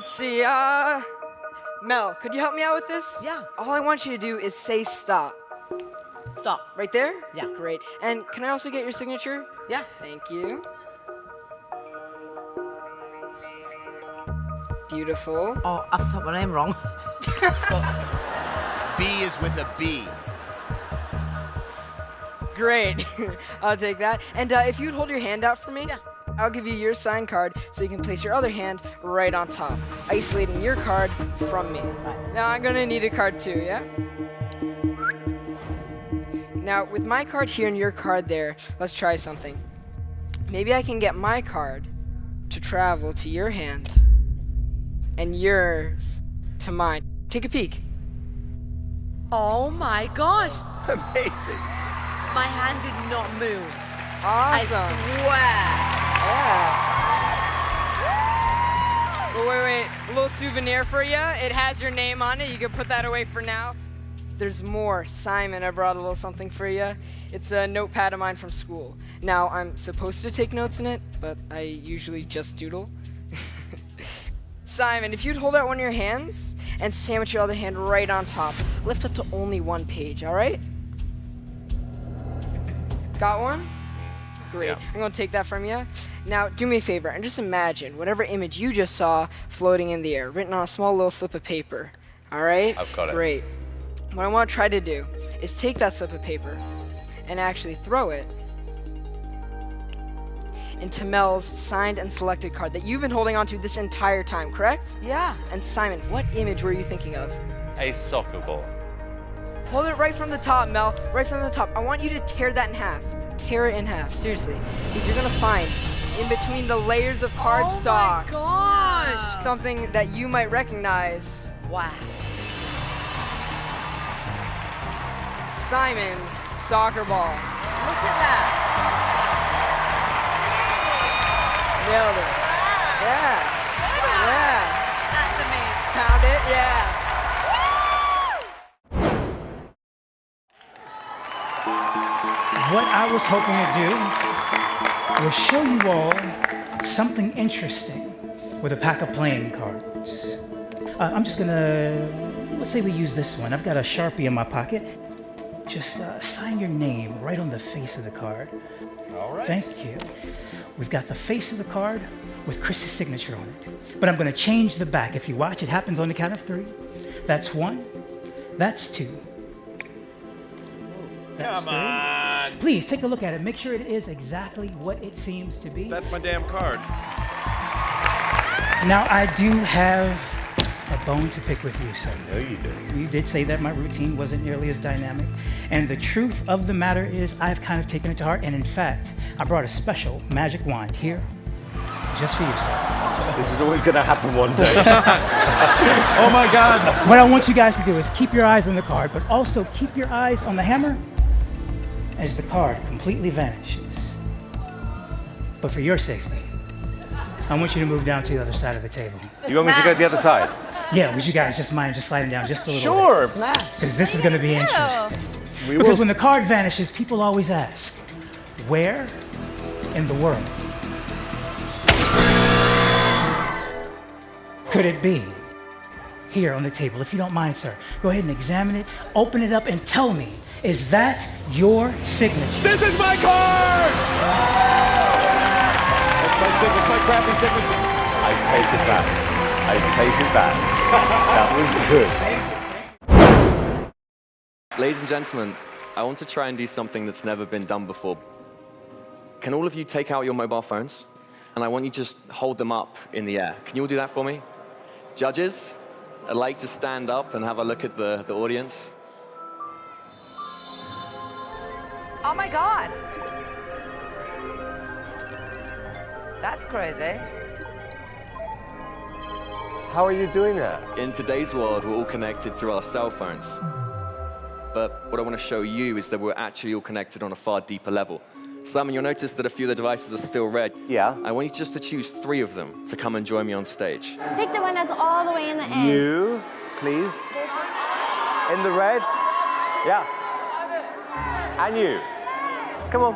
let's see. Mel, could you help me out with this? Yeah. All I want you to do is say stop. Stop. Right there? Yeah. Great. And can I also get your signature? Yeah. Thank you. Beautiful. Oh, I've spelled my name wrong. B is with a B. Great. I'll take that. And if you'd hold your hand out for me, Yeah. I'll give you your signed card so you can place your other hand right on top, isolating your card from me. Right. Now I'm gonna need a card too, yeah? Now with my card here and your card there, let's try something. Maybe I can get my card to travel to your hand and yours to mine. Take a peek. Oh my gosh. Amazing. My hand did not move. Awesome. I swear. Yeah. Well, wait. A little souvenir for you. It has your name on it. You can put that away for now. There's more. Simon, I brought a little something for you. It's a notepad of mine from school. Now, I'm supposed to take notes in it, but I usually just doodle. Simon, if you'd hold out one of your hands and sandwich your other hand right on top, lift up to only one page, all right? Got one? Great. Yeah. I'm going to take that from you. Now, do me a favor and just imagine whatever image you just saw floating in the air, written on a small little slip of paper. All right? I've got it. Great. What I want to try to do is take that slip of paper and actually throw it into Mel's signed and selected card that you've been holding onto this entire time, correct? Yeah. And Simon, what image were you thinking of? A soccer ball. Hold it right from the top, Mel. Right from the top. I want you to tear that in half. Tear it in half, seriously. Because you're gonna find in between the layers of cardstock Oh my gosh. something that you might recognize. Wow. Simon's soccer ball. Look at that. Nailed it. Yeah. Yeah. That's amazing. Found it? Yeah. What I was hoping to do was show you all something interesting with a pack of playing cards. I'm just gonna, let's say we use this one. I've got a Sharpie in my pocket. Just sign your name right on the face of the card. All right. Thank you. We've got the face of the card with Chris's signature on it. But I'm gonna change the back. If you watch, it happens on the count of 3. That's 1, that's 2. That's Come on. 3. Please take a look at it. Make sure it is exactly what it seems to be. That's my damn card. Now, I do have a bone to pick with you, sir. No, you do. You did say that my routine wasn't nearly as dynamic. And the truth of the matter is I've kind of taken it to heart. And in fact, I brought a special magic wand here just for you, sir. This is always going to happen one day. Oh my God. What I want you guys to do is keep your eyes on the card, but also keep your eyes on the hammer as the card completely vanishes. But for your safety, I want you to move down to the other side of the table. You want me to go to the other side? Yeah, would you guys just mind just sliding down just a little Sure. bit? Because this is going to be interesting. We Because will. when the card vanishes, people always ask, where in the world could it be? Here on the table, if you don't mind, sir. Go ahead and examine it, open it up, and tell me, is that your signature? This is my card! It's my crappy signature. I take it back. I take it back. That was good. Ladies and gentlemen, I want to try and do something that's never been done before. Can all of you take out your mobile phones? And I want you to just hold them up in the air. Can you all do that for me? Judges, I'd like to stand up and have a look at the audience. Oh my God. That's crazy. How are you doing that? In today's world, we're all connected through our cell phones. But what I want to show you is that we're actually all connected on a far deeper level. Simon, you'll notice that a few of the devices are still red. Yeah. I want you just to choose 3 of them to come and join me on stage. Pick the one that's all the way in the end. You, please. In the red. Yeah. And you. Come on.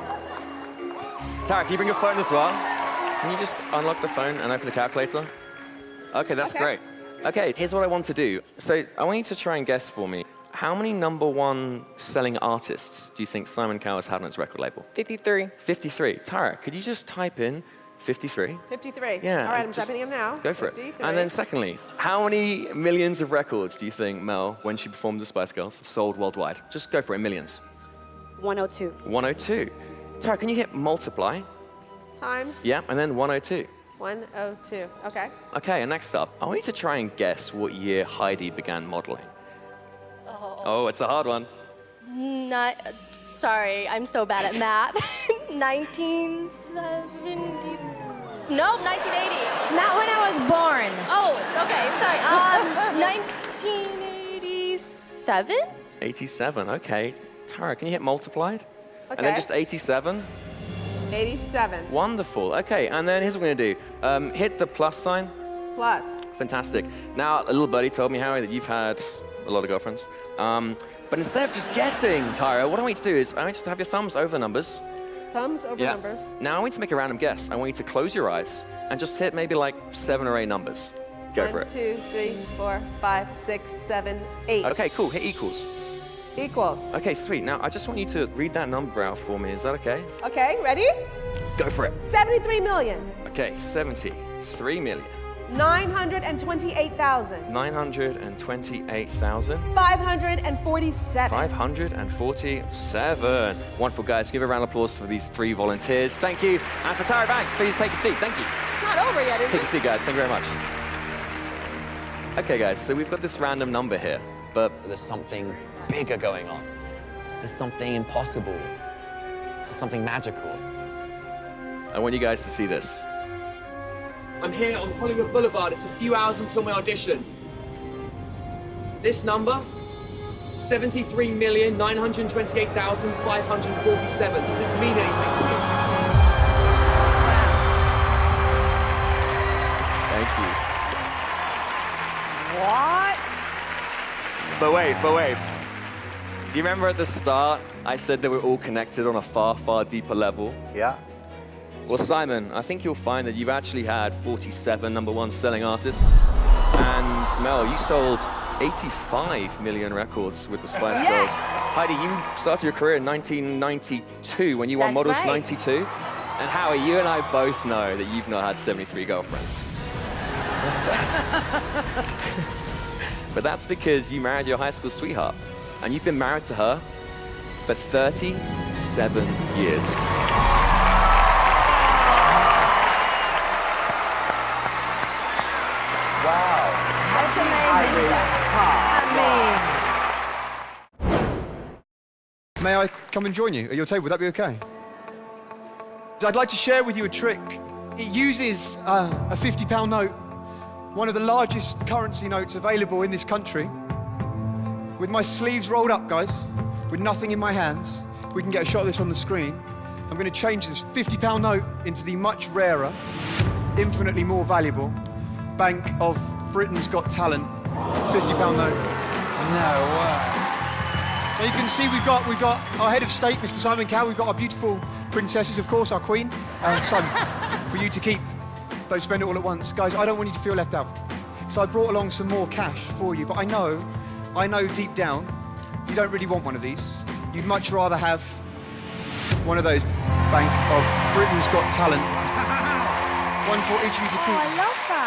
Tara, can you bring your phone as well? Can you just unlock the phone and open the calculator? Okay, that's great. Okay, here's what I want to do. So I want you to try and guess for me. How many #1 selling artists do you think Simon Cowell has had on his record label? 53. 53. Tara, could you just type in 53? 53. Yeah. All right, I'm just typing in now. Go for 53. it. And then secondly, how many millions of records do you think Mel, when she performed the Spice Girls, sold worldwide? Just go for it, millions. 102. 102. Tara, can you hit multiply? Times Yeah, and then 102. 102. Okay. Okay, and next up, I want you to try and guess what year Heidi began modeling. Oh, it's a hard one. Not, sorry, I'm so bad at math. 1970. Nope, 1980. Not when I was born. Oh, okay, sorry. 1987? 87, okay. Tara, can you hit multiplied? And then Okay. just 87. 87 Wonderful. Okay, and then here's what we're gonna do. Hit the plus sign. plus. Fantastic. Now, a little buddy told me, Harry, that you've had a lot of girlfriends. But instead of just guessing, Tyra, what I want you to do is I want you to have your thumbs over the numbers. Thumbs over Yeah. numbers. Now I want you to make a random guess. I want you to close your eyes and just hit maybe like 7 or 8 numbers. Go for 1, it. 2, 3, 4, 5, 6, 7, 8. Okay, cool. Hit equals. Equals. Okay, sweet. Now I just want you to read that number out for me. Is that okay? Okay, ready? Go for it. 73 million. Okay, 73 million. 928,000. 928,000. 547. 547. Wonderful, guys. Give a round of applause for these 3 volunteers. Thank you. And for Tyra Banks, please take a seat. Thank you. It's not over yet, is Take a it? seat, guys. Thank you very much. Okay, guys, so we've got this random number here, but There's something bigger going on. There's something impossible. There's something magical. I want you guys to see this. I'm here on Hollywood Boulevard. It's a few hours until my audition. This number, 73,928,547. Does this mean anything to you? Thank you. What? But wait. Do you remember at the start, I said that we're all connected on a far, far deeper level? Yeah. Well, Simon, I think you'll find that you've actually had 47 #1 selling artists. And Mel, you sold 85 million records with the Spice Yes. Girls. Heidi, you started your career in 1992 when you won That's Models right. 92. And Howie, you and I both know that you've not had 73 girlfriends. But that's because you married your high school sweetheart. And you've been married to her for 37 years. That's amazing. May I come and join you at your table? Would that be okay? I'd like to share with you a trick. It uses a £50 note, one of the largest currency notes available in this country. With my sleeves rolled up, guys, with nothing in my hands, we can get a shot of this on the screen. I'm going to change this £50 note into the much rarer, infinitely more valuable Bank of Britain's Got Talent £50 note. No way. Now you can see we've got our head of state, Mr. Simon Cowell. We've got our beautiful princesses, of course, our queen, Simon, for you to keep. Don't spend it all at once. Guys, I don't want you to feel left out. So I brought along some more cash for you, but I know deep down, you don't really want one of these. You'd much rather have one of those Bank of Britain's Got Talent. One for each of you to keep. I love that.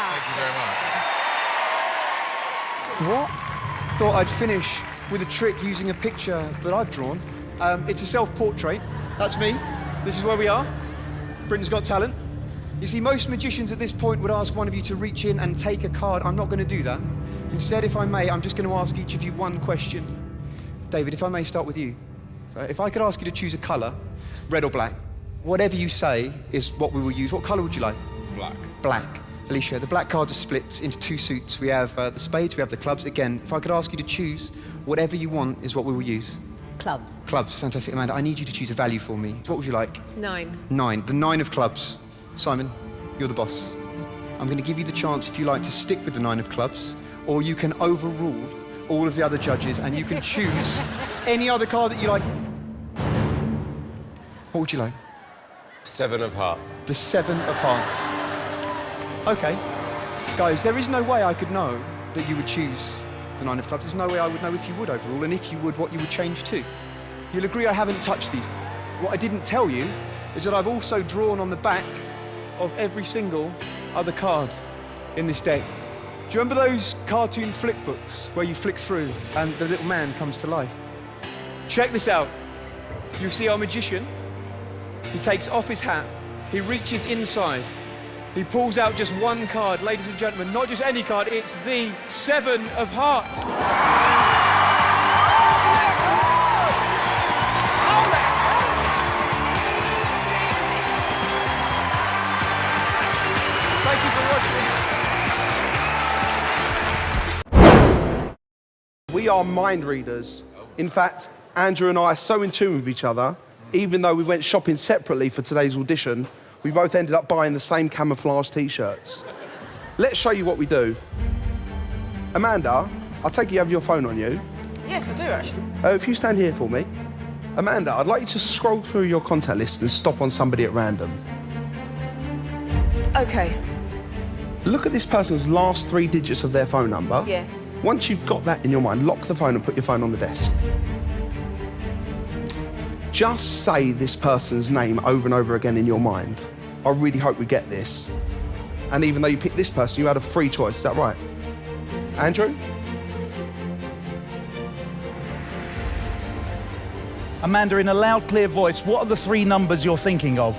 What? Thought I'd finish with a trick using a picture that I've drawn. It's a self-portrait. That's me. This is where we are. Britain's Got Talent. You see, most magicians at this point would ask one of you to reach in and take a card. I'm not going to do that. Instead, if I may, I'm just going to ask each of you one question. David, if I may start with you. If I could ask you to choose a colour, red or black, whatever you say is what we will use. What colour would you like? Black. Black. Alicia, the black cards are split into 2 suits. We have the spades, we have the clubs. Again, if I could ask you to choose, whatever you want is what we will use. Clubs. Clubs, fantastic. Amanda, I need you to choose a value for me. What would you like? 9. 9, the 9 of clubs. Simon, you're the boss. I'm going to give you the chance, if you like, to stick with the 9 of clubs, or you can overrule all of the other judges and you can choose any other card that you like. What would you like? 7 of hearts. The 7 of hearts. Okay. Guys, there is no way I could know that you would choose the 9 of clubs. There's no way I would know if you would overall, and if you would, what you would change to. You'll agree I haven't touched these. What I didn't tell you is that I've also drawn on the back of every single other card in this deck. Do you remember those cartoon flick books where you flick through and the little man comes to life? Check this out. You see our magician. He takes off his hat. He reaches inside. He pulls out just one card, ladies and gentlemen. Not just any card, it's the 7 of Hearts. Thank you for watching. We are mind readers. In fact, Andrew and I are so in tune with each other, even though we went shopping separately for today's audition, we both ended up buying the same camouflage t-shirts. Let's show you what we do. Amanda, I take it you have your phone on you. Yes, I do, actually. If you stand here for me. Amanda, I'd like you to scroll through your contact list and stop on somebody at random. OK. Look at this person's last 3 digits of their phone number. Yeah. Once you've got that in your mind, lock the phone and put your phone on the desk. Just say this person's name over and over again in your mind. I really hope we get this. And even though you picked this person, you had a free choice, is that right? Andrew? Amanda, in a loud, clear voice, what are the 3 numbers you're thinking of?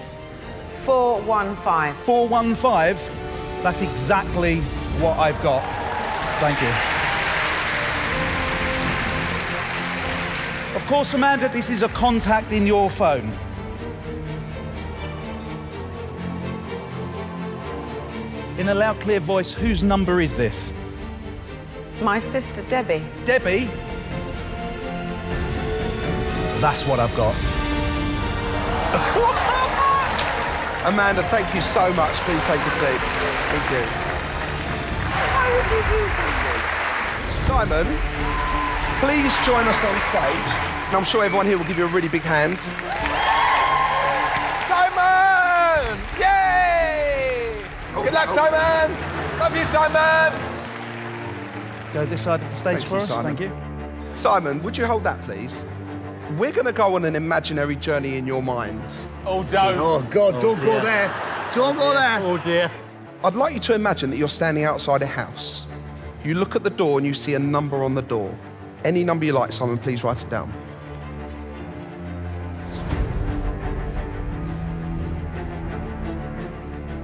415. 415? That's exactly what I've got. Thank you. Of course, Amanda, this is a contact in your phone. In a loud, clear voice, whose number is this? My sister, Debbie. Debbie? That's what I've got. Amanda, thank you so much. Please take a seat. Thank you. How would you do that? Simon, please join us on stage. And I'm sure everyone here will give you a really big hand. Simon! Yay! Good luck, Simon! Love you, Simon! Go this side of the stage for us, Simon. thank you. Simon, would you hold that, please? We're going to go on an imaginary journey in your mind. Oh, don't. Oh, God, don't go there. Don't go there. Oh, dear. I'd like you to imagine that you're standing outside a house. You look at the door and you see a number on the door. Any number you like, Simon, please write it down.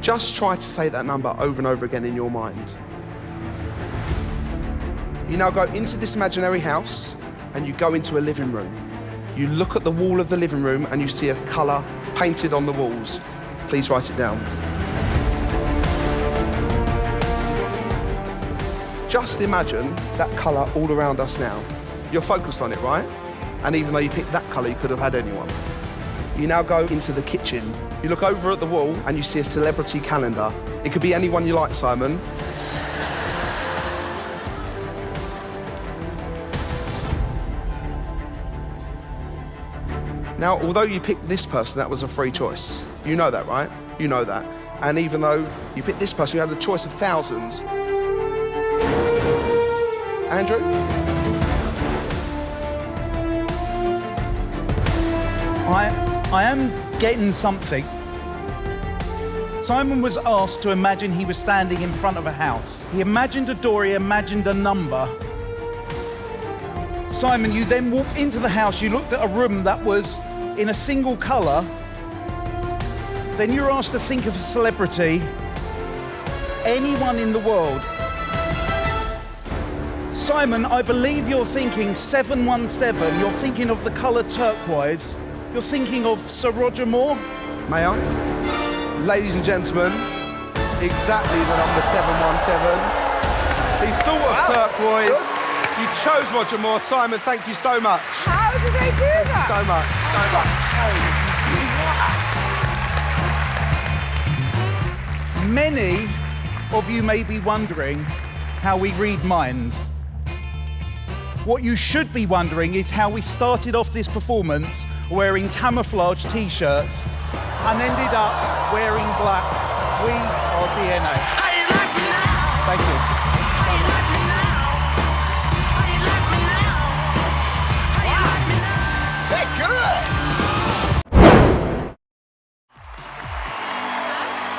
Just try to say that number over and over again in your mind. You now go into this imaginary house and you go into a living room. You look at the wall of the living room and you see a colour painted on the walls. Please write it down. Just imagine that colour all around us now. You're focused on it, right? And even though you picked that colour, you could have had anyone. You now go into the kitchen. You look over at the wall and you see a celebrity calendar. It could be anyone you like, Simon. Now, although you picked this person, that was a free choice. You know that, right? You know that. And even though you picked this person, you had a choice of thousands. Andrew? I am getting something. Simon was asked to imagine he was standing in front of a house. He imagined a door, he imagined a number. Simon, you then walked into the house, you looked at a room that was in a single colour. Then you were asked to think of a celebrity, anyone in the world. Simon, I believe you're thinking 717, you're thinking of the colour turquoise, you're thinking of Sir Roger Moore. May I? Ladies and gentlemen, exactly the number 717. He thought of turquoise. You chose Roger Moore. Simon, thank you so much. How did they do that? So much. So much. Many of you may be wondering how we read minds. What you should be wondering is how we started off this performance wearing camouflage t-shirts and ended up wearing black. We are DNA. Thank you. They're good.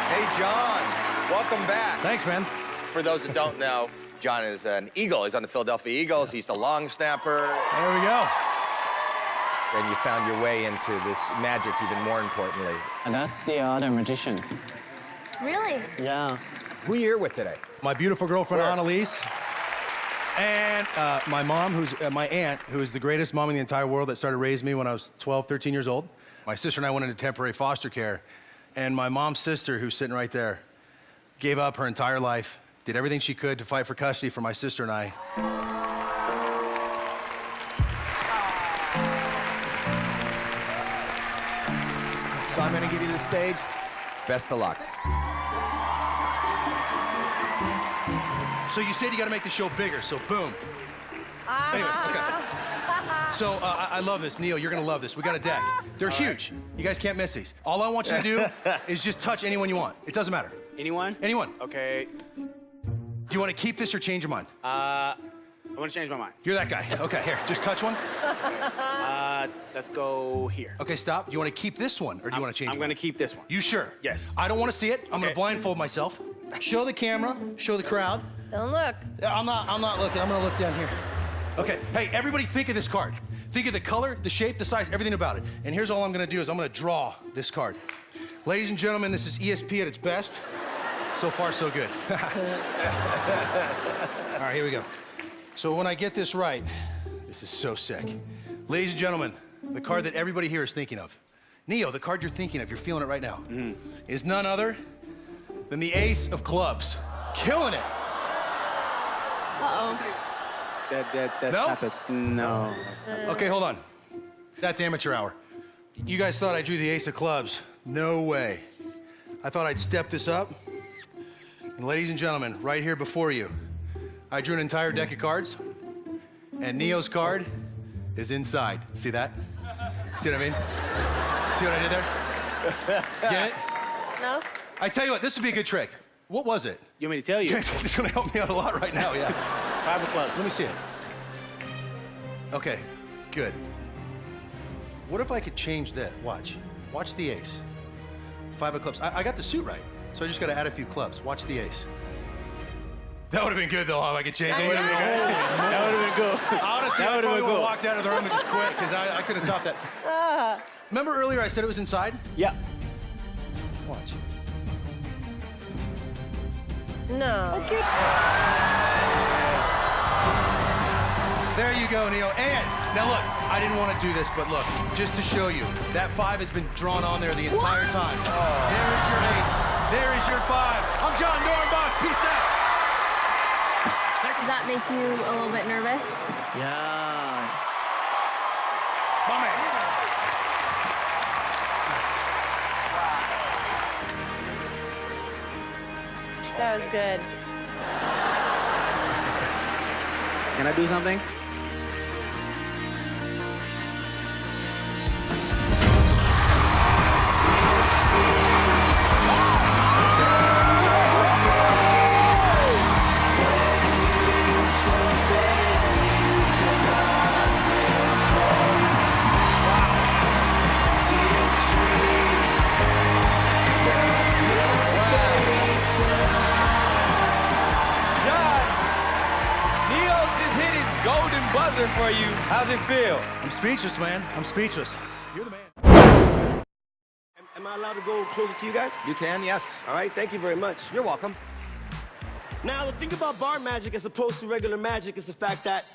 Hey, John. Welcome back. Thanks, man. For those that don't know, John is an Eagle. He's on the Philadelphia Eagles. He's the long snapper. There we go. And you found your way into this magic even more importantly. And that's the other magician. Really? Yeah. Who are you here with today? My beautiful girlfriend, Where? Annalise. And my mom, who's my aunt, who is the greatest mom in the entire world that started raising me when I was 12, 13 years old. My sister and I went into temporary foster care. And my mom's sister, who's sitting right there, gave up her entire life, did everything she could to fight for custody for my sister and I. So I'm going to give you the stage. Best of luck. So you said you got to make the show bigger, so boom. Anyways, okay. So I love this. Neil, you're going to love this. We got a deck. They're huge. You guys can't miss these. All I want you to do is just touch anyone you want. It doesn't matter. Anyone? Anyone. Okay. Do you want to keep this or change your mind? I want to change my mind. You're that guy. Okay, here, just touch one. Let's go here. Okay, stop. Do you want to keep this one or do you want to change I'm one? going to keep this one. You sure? Yes. I don't want to see it. I'm going to blindfold myself. Show the camera. Show the crowd. Don't look. I'm not looking. I'm going to look down here. Okay, hey, everybody think of this card. Think of the color, the shape, the size, everything about it. And here's all I'm going to do is I'm going to draw this card. Ladies and gentlemen, this is ESP at its best. So far, so good. All right, here we go. So when I get this right, this is so sick. Ladies and gentlemen, the card that everybody here is thinking of. Neo, the card you're thinking of, you're feeling it right now, is none other than the Ace of Clubs. Killing it. Uh-oh. That's No? not it. No. Okay, hold on. That's amateur hour. You guys thought I drew the Ace of Clubs. No way. I thought I'd step this up. And ladies and gentlemen, right here before you, I drew an entire deck of cards, and Neo's card is inside. See that? See what I mean? See what I did there? Get it? No? I tell you what, this would be a good trick. What was it? You want me to tell you? It's gonna help me out a lot right now, yeah. 5 of clubs. Let me see it. Okay, good. What if I could change that? Watch. Watch the ace. 5 of clubs. I got the suit right, so I just gotta add a few clubs. Watch the ace. That would have been good, though, if I could change it. That would have been good. Honestly, I probably would have walked out of the room and just quit, because I could have topped that. Remember earlier I said it was inside? Yeah. Watch. No. Okay. There you go, Neo. And now look, I didn't want to do this, but look, just to show you, that 5 has been drawn on there the entire time. There is your ace. There is your 5. I'm John Dornbos. Peace out. Does that make you a little bit nervous? Yeah. My man. That was good. Can I do something? Buzzer for you. How's it feel? I'm speechless, man. I'm speechless. You're the man. Am I allowed to go closer to you guys? You can, yes. All right, thank you very much. You're welcome. Now, the thing about bar magic as opposed to regular magic is the fact that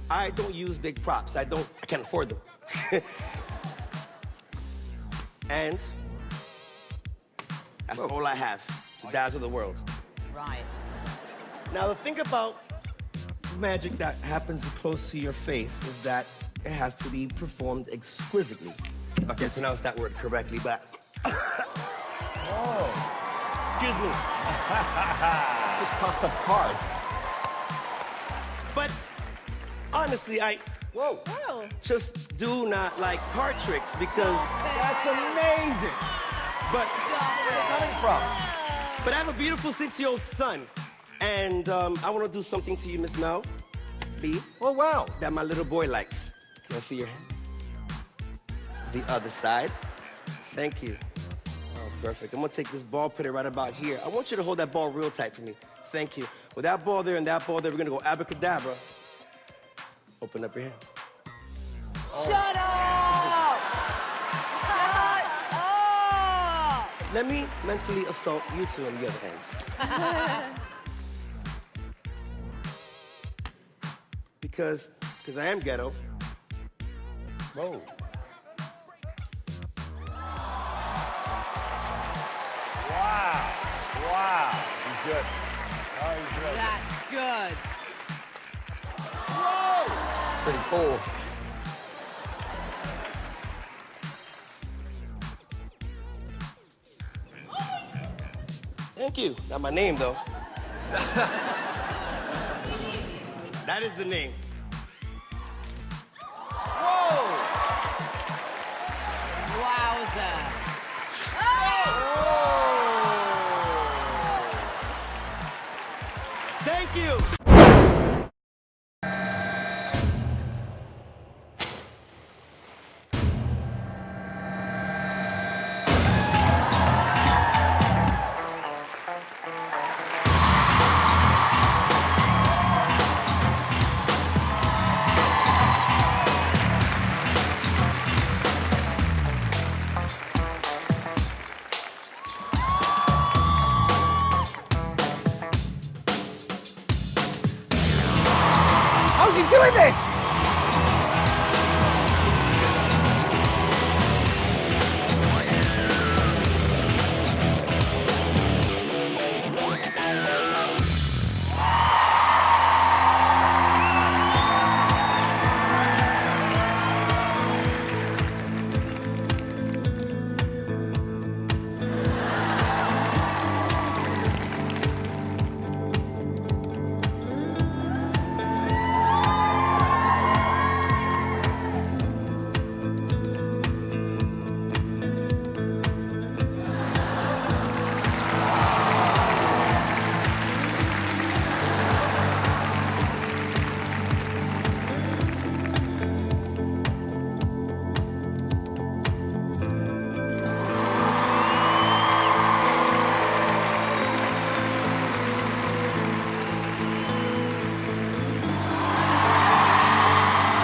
I don't use big props. I can't afford them. And that's all I have to dazzle the world. Right. Now, the thing about magic that happens close to your face is that it has to be performed exquisitely. If I can pronounce that word correctly, but... Oh. Excuse me. Just coughed up cards. But honestly, I just do not like card tricks because... That's amazing. But where are you coming from? But I have a beautiful 6-year-old son. And I want to do something to you, Miss Mel B. Oh, wow. That my little boy likes. Can I see your hand? The other side. Thank you. Oh, perfect. I'm gonna take this ball, put it right about here. I want you to hold that ball real tight for me. Thank you. With that ball there and that ball there, we're gonna go abracadabra. Open up your hand. Shut up! Shut up! Let me mentally assault you two on the other hands. Because I am ghetto. Whoa. Wow. Wow. He's good. Oh, he's really That's good. Whoa! Pretty cool. Thank you. Not my name, though. That is the name. Whoa! Wowza. Thank you. How's he doing this?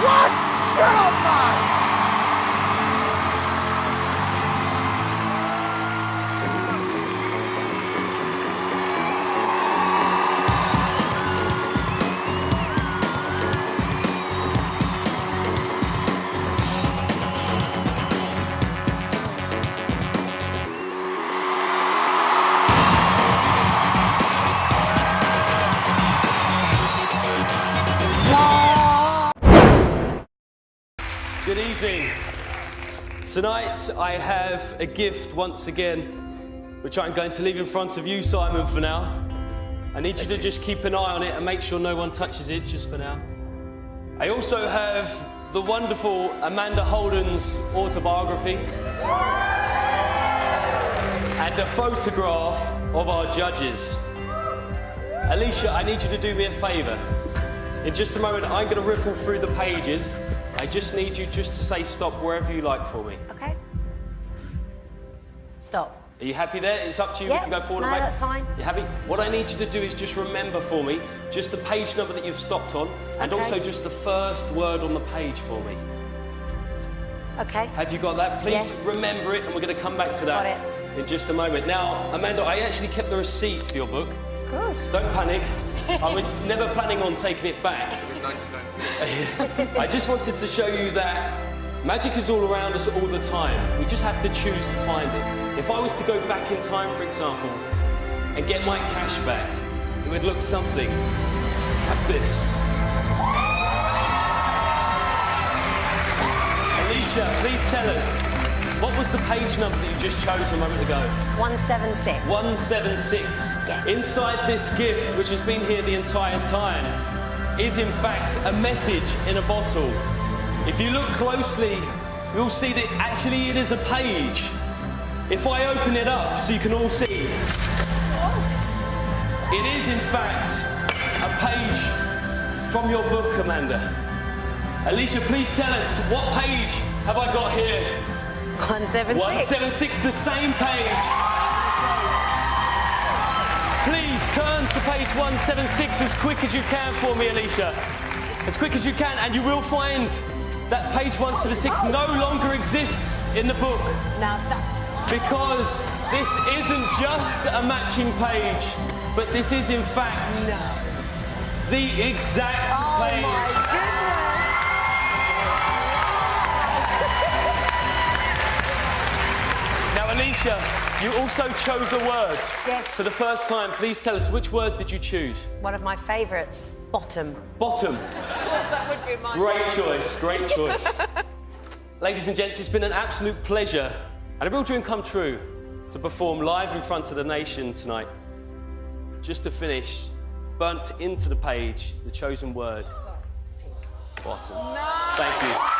What? Shut up, man! Good evening. Tonight I have a gift once again, which I'm going to leave in front of you, Simon, for now. I need you to just keep an eye on it and make sure no one touches it just for now. I also have the wonderful Amanda Holden's autobiography and a photograph of our judges. Alicia, I need you to do me a favor. In just a moment, I'm going to riffle through the pages. I just need you just to say stop wherever you like for me. Okay. Stop. Are you happy there? It's up to you. Yep. We can go forward No, and back. that's fine. You happy? What I need you to do is just remember for me just the page number that you've stopped on and Okay. also just the first word on the page for me. Okay. Have you got that? Please Yes. remember it and we're going to come back to that Got in just a moment. Now, Amanda, I actually kept the receipt for your book. Good. Don't panic. I was never planning on taking it back. I just wanted to show you that magic is all around us all the time. We just have to choose to find it. If I was to go back in time, for example, and get my cash back, it would look something like this. Alicia, please tell us, what was the page number that you just chose a moment ago? 176. 176. Yes. Inside this gift, which has been here the entire time, is in fact a message in a bottle. If you look closely, you'll see that actually it is a page. If I open it up so you can all see. It is, in fact, a page from your book, Amanda. Alicia, please tell us, what page have I got here? 176. 176, the same page. Please turn to page 176 as quick as you can for me, Alicia. As quick as you can, and you will find that page 176 no longer exists in the book. Because this isn't just a matching page, but this is in fact the exact page. My goodness. Now, Alicia, you also chose a word. Yes. For the first time, please tell us, which word did you choose? One of my favourites, bottom. Bottom. Of course, that would be mine. Great choice, great choice. Ladies and gents, it's been an absolute pleasure and a real dream come true to perform live in front of the nation tonight. Just to finish, burnt into the page, the chosen word, bottom. No. Thank you.